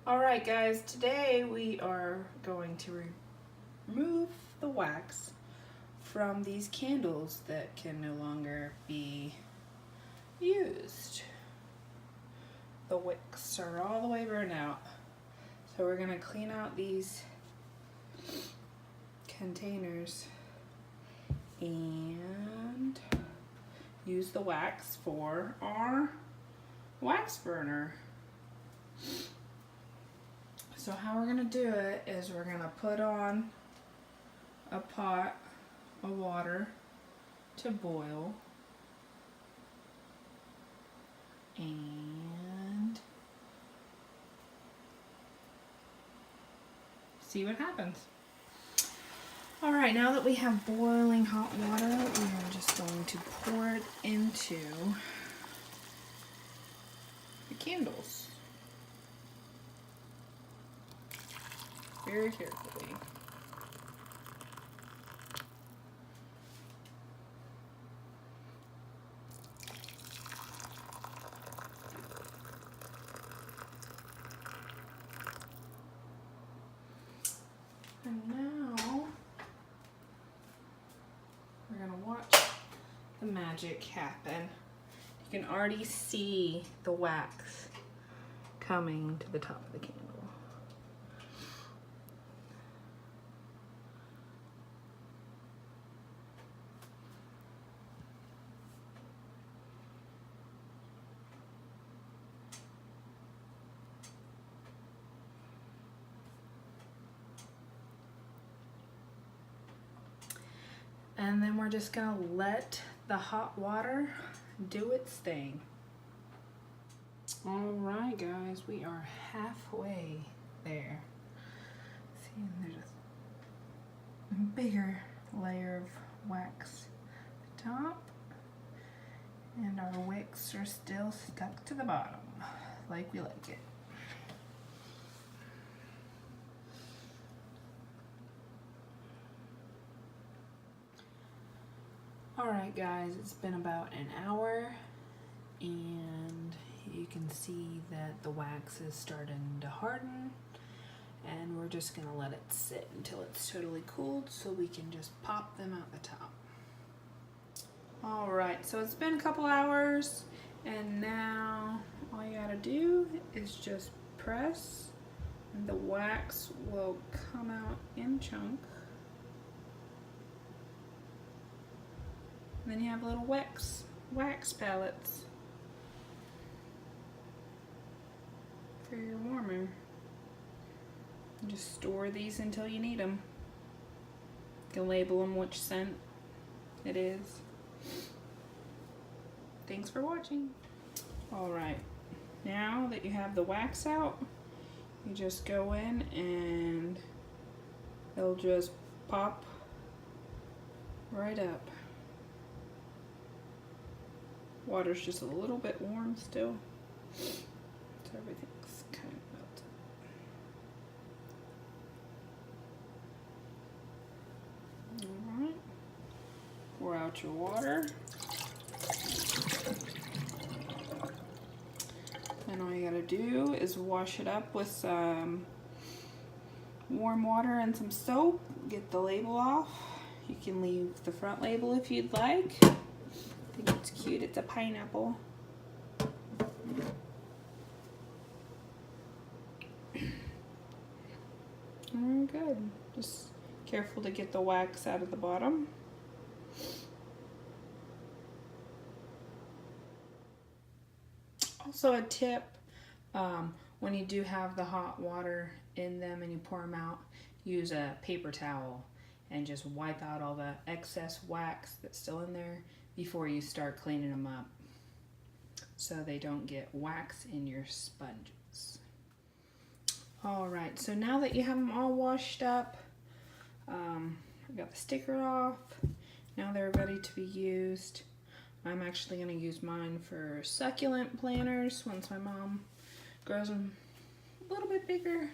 Alright guys, today we are going to remove the wax from these candles that can no longer be used. The wicks are all the way burned out. So we're going to clean out these containers and use the wax for our wax burner. So how we're going to do it is we're going to put on a pot of water to boil and see what happens. Alright, now that we have boiling hot water, we are just going to pour it into the candles. Very carefully. And now we're going to watch the magic happen. You can already see the wax coming to the top of the candle. And then we're just gonna let the hot water do its thing. All right, guys, we are halfway there. See, there's a bigger layer of wax at the top, and our wicks are still stuck to the bottom, like we like it. Alright guys, it's been about an hour and you can see that the wax is starting to harden, and we're just going to let it sit until it's totally cooled so we can just pop them out the top. Alright, so it's been a couple hours and now all you gotta do is just press and the wax will come out in chunks. Then you have little wax pellets for your warmer. Just store these until you need them. You can label them which scent it is. Thanks for watching. Alright, now that you have the wax out, you just go in and it'll just pop right up. Water's just a little bit warm still, so everything's kind of melted. Alright, pour out your water. And all you gotta do is wash it up with some warm water and some soap. Get the label off. You can leave the front label if you'd like. I think it's cute, it's a pineapple. Very good. Just careful to get the wax out of the bottom. Also a tip, when you do have the hot water in them and you pour them out, use a paper towel and just wipe out all the excess wax that's still in there before you start cleaning them up, so they don't get wax in your sponges. Alright, so now that you have them all washed up, I got the sticker off. Now they're ready to be used. I'm actually going to use mine for succulent planters once my mom grows them a little bit bigger.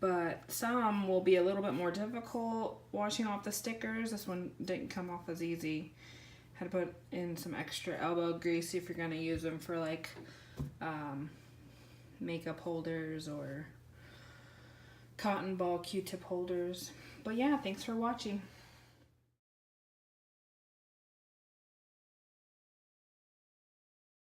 But some will be a little bit more difficult washing off the stickers. This one didn't come off as easy. Had to put in some extra elbow grease if you're going to use them for like makeup holders or cotton ball Q-tip holders. But yeah, thanks for watching.